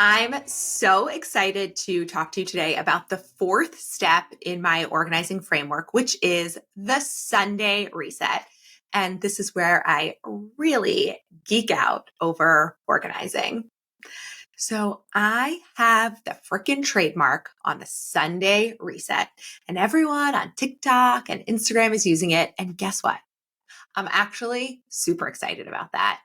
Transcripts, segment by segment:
I'm so excited to talk to you today about the fourth step in my organizing framework, which is the Sunday reset. And this is where I really geek out over organizing. So I have the freaking trademark on the Sunday reset, and everyone on TikTok and Instagram is using it. And guess what? I'm actually super excited about that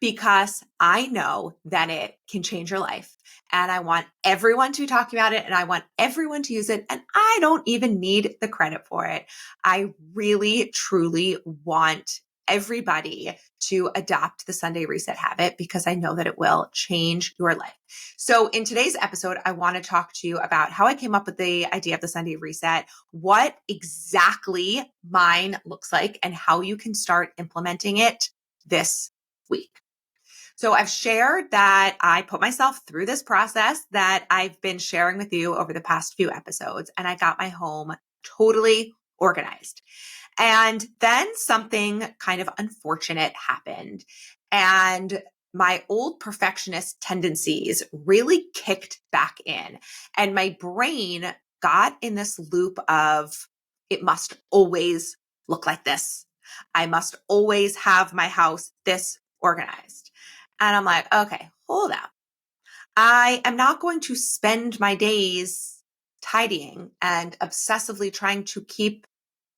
because I know that it can change your life. And I want everyone to talk about it and I want everyone to use it. And I don't even need the credit for it. I really, truly want everybody to adopt the Sunday reset habit because I know that it will change your life. So in today's episode, I want to talk to you about how I came up with the idea of the Sunday reset, what exactly mine looks like, and how you can start implementing it this week. So I've shared that I put myself through this process that I've been sharing with you over the past few episodes, and I got my home totally organized. And then something kind of unfortunate happened. And my old perfectionist tendencies really kicked back in. And my brain got in this loop of, it must always look like this. I must always have my house this organized. And I'm like, okay, hold up. I am not going to spend my days tidying and obsessively trying to keep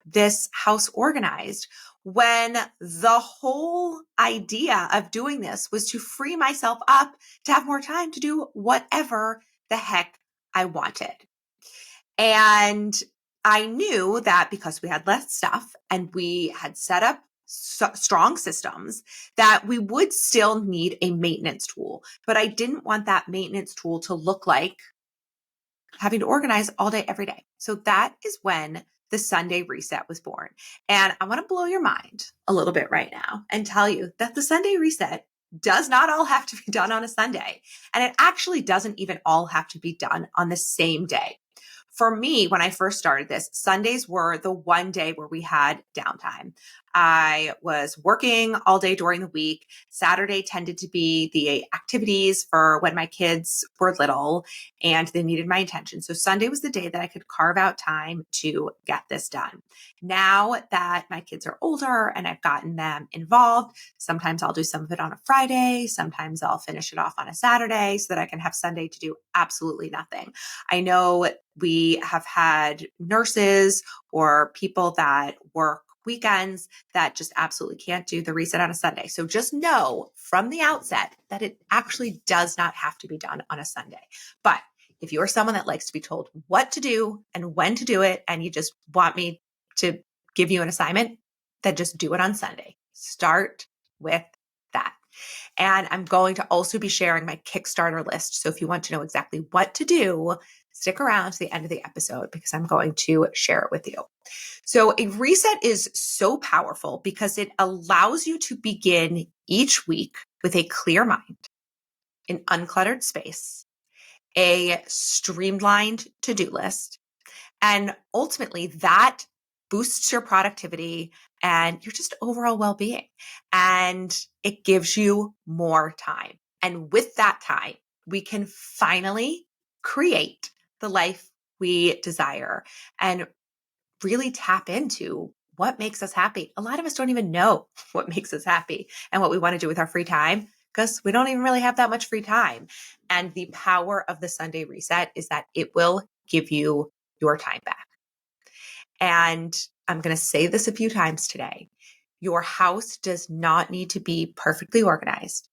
this house organized when the whole idea of doing this was to free myself up to have more time to do whatever the heck I wanted. And I knew that because we had less stuff and we had set up strong systems that we would still need a maintenance tool, but I didn't want that maintenance tool to look like having to organize all day, every day. So that is when the Sunday reset was born. And I want to blow your mind a little bit right now and tell you that the Sunday reset does not all have to be done on a Sunday. And it actually doesn't even all have to be done on the same day. For me, when I first started this, Sundays were the one day where we had downtime. I was working all day during the week. Saturday tended to be the activities for when my kids were little and they needed my attention. So Sunday was the day that I could carve out time to get this done. Now that my kids are older and I've gotten them involved, sometimes I'll do some of it on a Friday. Sometimes I'll finish it off on a Saturday so that I can have Sunday to do absolutely nothing. I know we have had nurses or people that work weekends that just absolutely can't do the reset on a Sunday. So just know from the outset that it actually does not have to be done on a Sunday. But if you're someone that likes to be told what to do and when to do it, and you just want me to give you an assignment, then just do it on Sunday. Start with that. And I'm going to also be sharing my Kickstarter list. So if you want to know exactly what to do, stick around to the end of the episode because I'm going to share it with you. So a reset is so powerful because it allows you to begin each week with a clear mind, an uncluttered space, a streamlined to-do list, and ultimately that boosts your productivity and your just overall well-being. And it gives you more time. And with that time, we can finally create the life we desire and really tap into what makes us happy. A lot of us don't even know what makes us happy and what we want to do with our free time because we don't even really have that much free time. And the power of the Sunday reset is that it will give you your time back. And I'm going to say this a few times today. Your house does not need to be perfectly organized.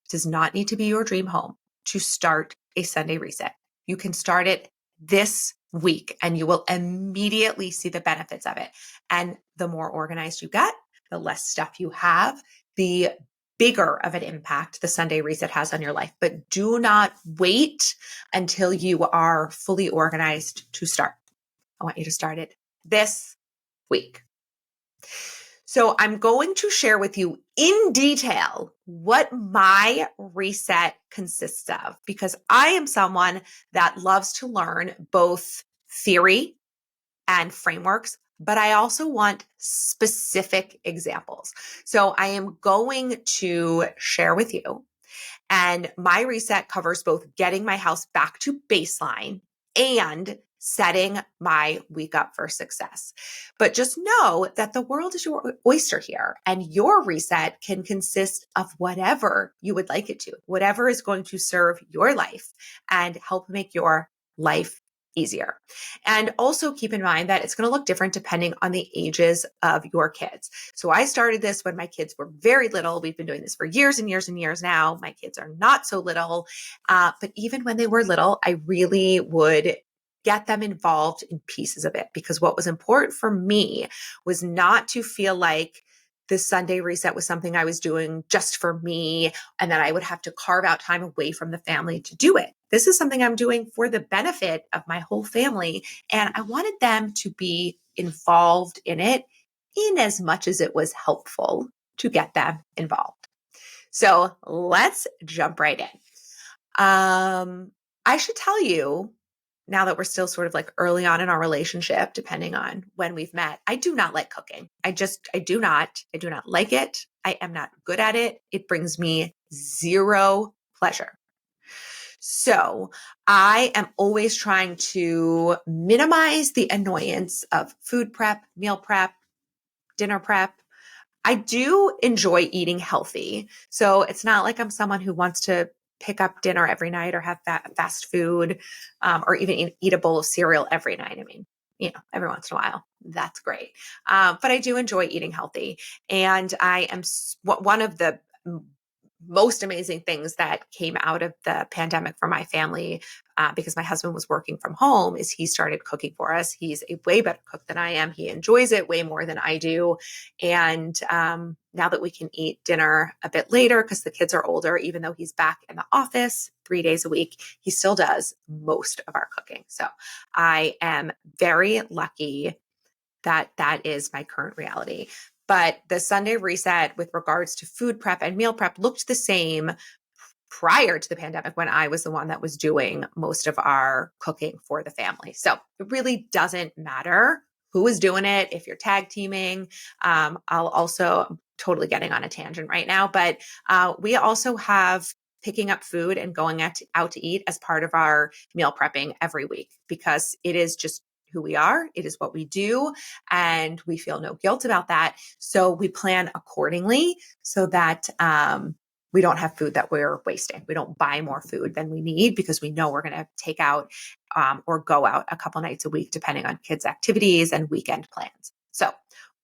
It does not need to be your dream home to start a Sunday reset. You can start it this week and you will immediately see the benefits of it. And the more organized you get, the less stuff you have, the bigger of an impact the Sunday reset has on your life. But do not wait until you are fully organized to start. I want you to start it this week. So I'm going to share with you in detail what my reset consists of because I am someone that loves to learn both theory and frameworks, but I also want specific examples. So I am going to share with you And my reset covers both getting my house back to baseline and setting my week up for success. But just know that the world is your oyster here, and your reset can consist of whatever you would like it to, whatever is going to serve your life and help make your life easier. And also keep in mind that it's going to look different depending on the ages of your kids. So I started this when my kids were very little. We've been doing this for years and years and years now. My kids are not so little. But even when they were little, I really would get them involved in pieces of it, because what was important for me was not to feel like the Sunday reset was something I was doing just for me, and that I would have to carve out time away from the family to do it. This is something I'm doing for the benefit of my whole family. And I wanted them to be involved in it in as much as it was helpful to get them involved. So let's jump right in. I should tell you, now that we're still sort of like early on in our relationship, depending on when we've met, I do not like cooking. I do not like it. I am not good at it. It brings me zero pleasure. So I am always trying to minimize the annoyance of food prep, meal prep, dinner prep. I do enjoy eating healthy. So it's not like I'm someone who wants to pick up dinner every night or have fast food, or even eat a bowl of cereal every night. I mean, every once in a while, that's great. But I do enjoy eating healthy. And I am one of the most amazing things that came out of the pandemic for my family, because my husband was working from home, is he started cooking for us. He's a way better cook than I am. He enjoys it way more than I do. And now that we can eat dinner a bit later because the kids are older, even though he's back in the office 3 days a week, he still does most of our cooking. So I am very lucky that that is my current reality. But the Sunday reset with regards to food prep and meal prep looked the same prior to the pandemic, when I was the one that was doing most of our cooking for the family. So it really doesn't matter who is doing it. If you're tag teaming, I'm totally getting on a tangent right now, but we also have picking up food and going out to eat as part of our meal prepping every week, because it is just who we are. It is what we do. And we feel no guilt about that. So we plan accordingly so that we don't have food that we're wasting. We don't buy more food than we need because we know we're going to take out or go out a couple nights a week, depending on kids' activities and weekend plans. So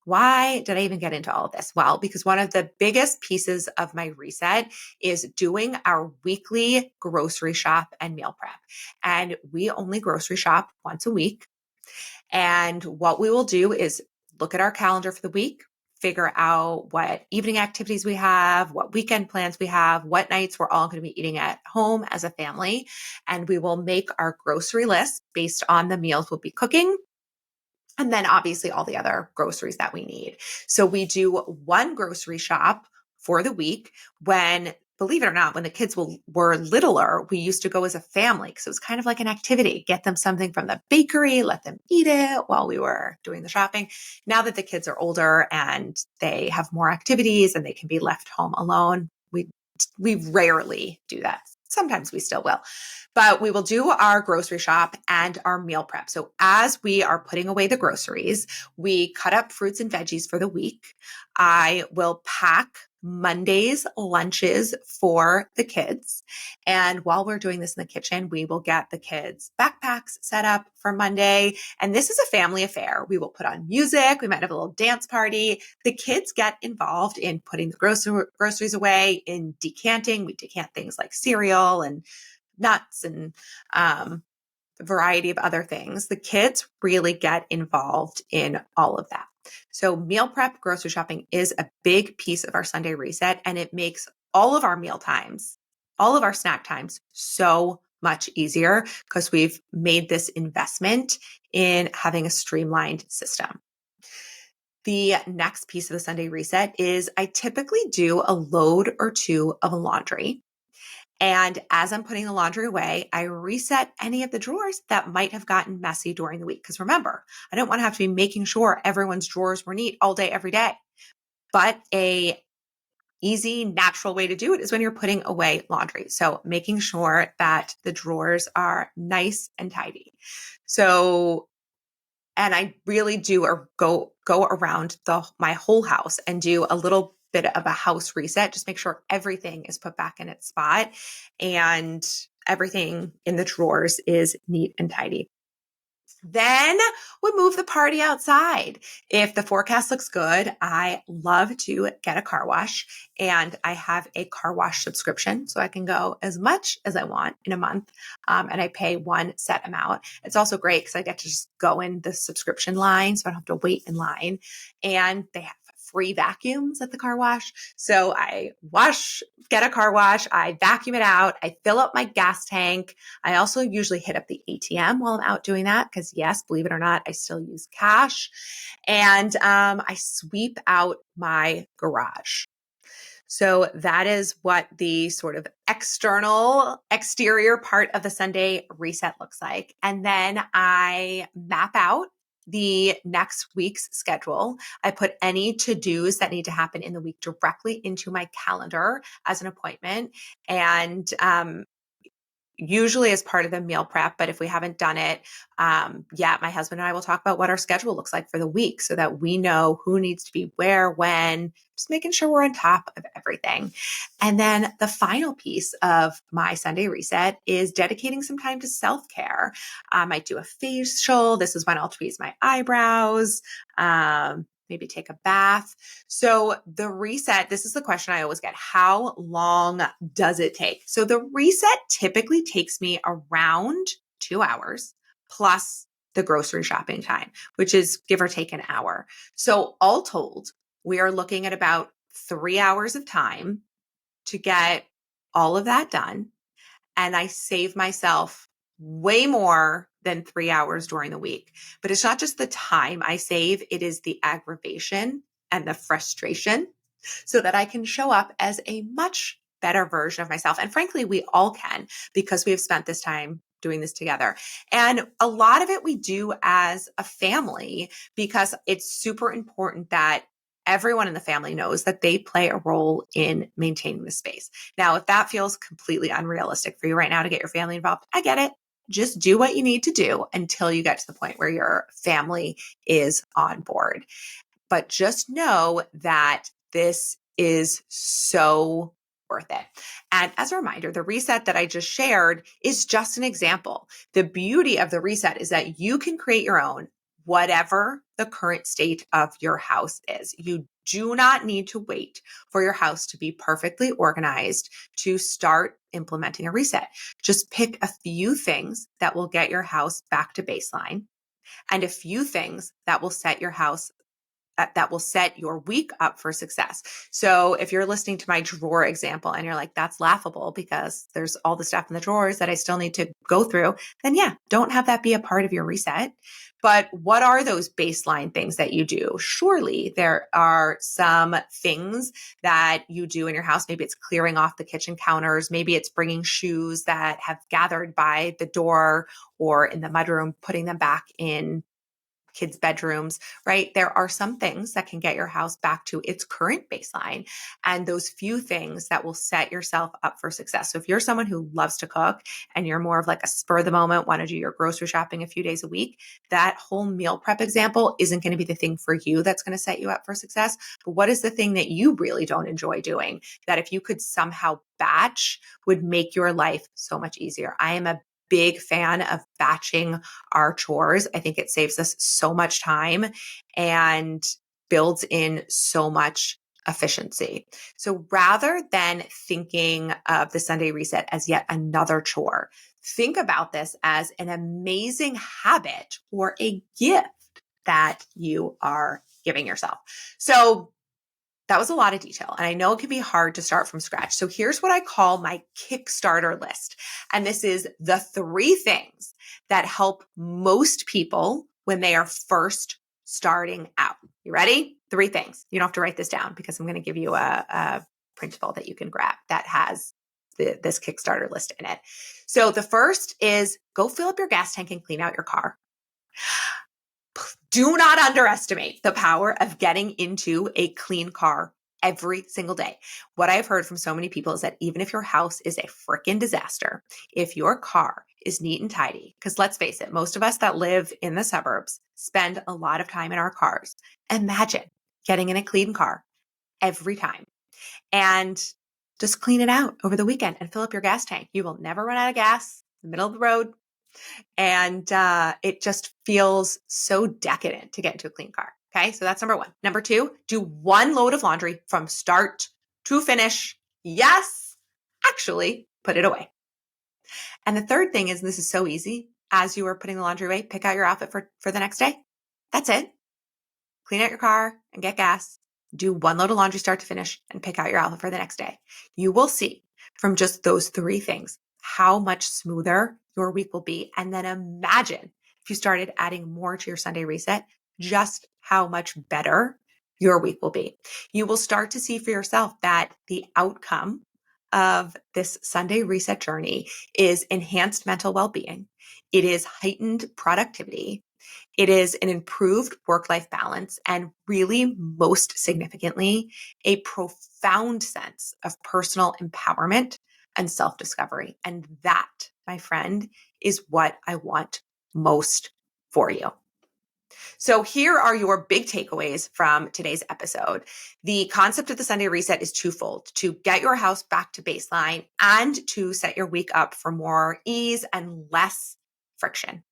why did I even get into all of this? Well, because one of the biggest pieces of my reset is doing our weekly grocery shop and meal prep. And we only grocery shop once a week. And what we will do is look at our calendar for the week, figure out what evening activities we have, what weekend plans we have, what nights we're all going to be eating at home as a family. And we will make our grocery list based on the meals we'll be cooking. And then obviously all the other groceries that we need. So we do one grocery shop for the week. When, believe it or not, when the kids were littler, we used to go as a family because it was kind of like an activity. Get them something from the bakery, let them eat it while we were doing the shopping. Now that the kids are older and they have more activities and they can be left home alone, we rarely do that. Sometimes we still will, but we will do our grocery shop and our meal prep. So as we are putting away the groceries, we cut up fruits and veggies for the week. I will pack Monday's lunches for the kids. And while we're doing this in the kitchen, we will get the kids' backpacks set up for Monday. And this is a family affair. We will put on music. We might have a little dance party. The kids get involved in putting the groceries away, in decanting. We decant things like cereal and nuts and a variety of other things. The kids really get involved in all of that. So meal prep, grocery shopping is a big piece of our Sunday reset, and it makes all of our meal times, all of our snack times so much easier because we've made this investment in having a streamlined system. The next piece of the Sunday reset is I typically do a load or two of laundry. And as I'm putting the laundry away, I reset any of the drawers that might have gotten messy during the week. Because remember, I don't want to have to be making sure everyone's drawers were neat all day, every day. But a easy, natural way to do it is when you're putting away laundry. So making sure that the drawers are nice and tidy. So, and I really do go around my whole house and do a little bit of a house reset. Just make sure everything is put back in its spot and everything in the drawers is neat and tidy. Then we move the party outside. If the forecast looks good, I love to get a car wash, and I have a car wash subscription. So I can go as much as I want in a month. And I pay one set amount. It's also great because I get to just go in the subscription line. So I don't have to wait in line, and they have free vacuums at the car wash. So I get a car wash, I vacuum it out, I fill up my gas tank. I also usually hit up the ATM while I'm out doing that because, yes, believe it or not, I still use cash. And I sweep out my garage. So that is what the sort of exterior part of the Sunday reset looks like. And then I map out the next week's schedule. I put any to-dos that need to happen in the week directly into my calendar as an appointment. And usually as part of the meal prep, but if we haven't done it yet, my husband and I will talk about what our schedule looks like for the week so that we know who needs to be where, when, just making sure we're on top of everything. And then the final piece of my Sunday reset is dedicating some time to self-care. I might do a facial. This is when I'll tweeze my eyebrows. Maybe take a bath. So the reset, this is the question I always get. How long does it take? So the reset typically takes me around 2 hours plus the grocery shopping time, which is give or take an hour. So all told, we are looking at about 3 hours of time to get all of that done. And I save myself way more than 3 hours during the week. But it's not just the time I save, it is the aggravation and the frustration so that I can show up as a much better version of myself. And frankly, we all can because we have spent this time doing this together. And a lot of it we do as a family because it's super important that everyone in the family knows that they play a role in maintaining the space. Now, if that feels completely unrealistic for you right now to get your family involved, I get it. Just do what you need to do until you get to the point where your family is on board. But just know that this is so worth it. And as a reminder, the reset that I just shared is just an example. The beauty of the reset is that you can create your own, whatever the current state of your house is. You do not need to wait for your house to be perfectly organized to start implementing a reset. Just pick a few things that will get your house back to baseline and a few things that will set your week up for success. So if you're listening to my drawer example and you're like, that's laughable because there's all the stuff in the drawers that I still need to go through, then yeah, don't have that be a part of your reset. But what are those baseline things that you do? Surely there are some things that you do in your house. Maybe it's clearing off the kitchen counters. Maybe it's bringing shoes that have gathered by the door or in the mudroom, putting them back in kids' bedrooms, right? There are some things that can get your house back to its current baseline and those few things that will set yourself up for success. So if you're someone who loves to cook and you're more of like a spur of the moment, want to do your grocery shopping a few days a week, that whole meal prep example isn't going to be the thing for you that's going to set you up for success. But what is the thing that you really don't enjoy doing that if you could somehow batch would make your life so much easier? I am a big fan of batching our chores. I think it saves us so much time and builds in so much efficiency. So rather than thinking of the Sunday reset as yet another chore, think about this as an amazing habit or a gift that you are giving yourself. So that was a lot of detail. And I know it can be hard to start from scratch. So here's what I call my kickstarter list. And this is the 3 things that help most people when they are first starting out. You ready? 3 things. You don't have to write this down because I'm going to give you a printable that you can grab that has this kickstarter list in it. So the first is go fill up your gas tank and clean out your car. Do not underestimate the power of getting into a clean car every single day. What I've heard from so many people is that even if your house is a freaking disaster, if your car is neat and tidy, because let's face it, most of us that live in the suburbs spend a lot of time in our cars. Imagine getting in a clean car every time and just clean it out over the weekend and fill up your gas tank. You will never run out of gas in the middle of the road. And it just feels so decadent to get into a clean car. Okay, so that's number one. Number two, do one load of laundry from start to finish. Yes, actually, put it away. And the third thing is, and this is so easy, as you are putting the laundry away, pick out your outfit for the next day. That's it. Clean out your car and get gas. Do one load of laundry start to finish and pick out your outfit for the next day. You will see from just those three things how much smoother your week will be. And then imagine if you started adding more to your Sunday reset, just how much better your week will be. You will start to see for yourself that the outcome of this Sunday reset journey is enhanced mental well-being. It is heightened productivity. It is an improved work-life balance, and really, most significantly, a profound sense of personal empowerment and self-discovery. And that, my friend, is what I want most for you. So here are your big takeaways from today's episode. The concept of the Sunday reset is twofold: to get your house back to baseline and to set your week up for more ease and less friction.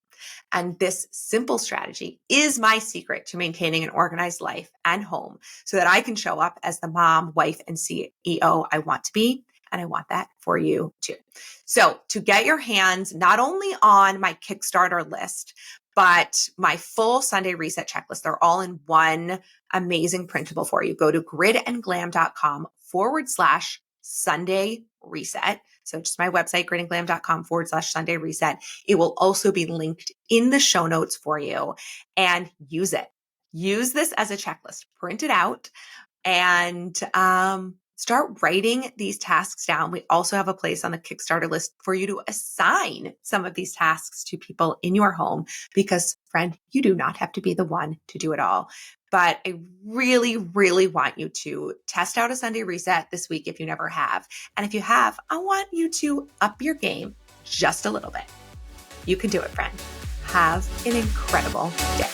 And this simple strategy is my secret to maintaining an organized life and home so that I can show up as the mom, wife, and CEO I want to be. And I want that for you too. So to get your hands not only on my Kickstarter list, but my full Sunday reset checklist, they're all in one amazing printable for you. Go to gridandglam.com/Sunday reset. So just my website, gridandglam.com/Sunday reset. It will also be linked in the show notes for you, and use it. Use this as a checklist, print it out, and start writing these tasks down. We also have a place on the Kickstarter list for you to assign some of these tasks to people in your home, because, friend, you do not have to be the one to do it all. But I really, really want you to test out a Sunday reset this week if you never have. And if you have, I want you to up your game just a little bit. You can do it, friend. Have an incredible day.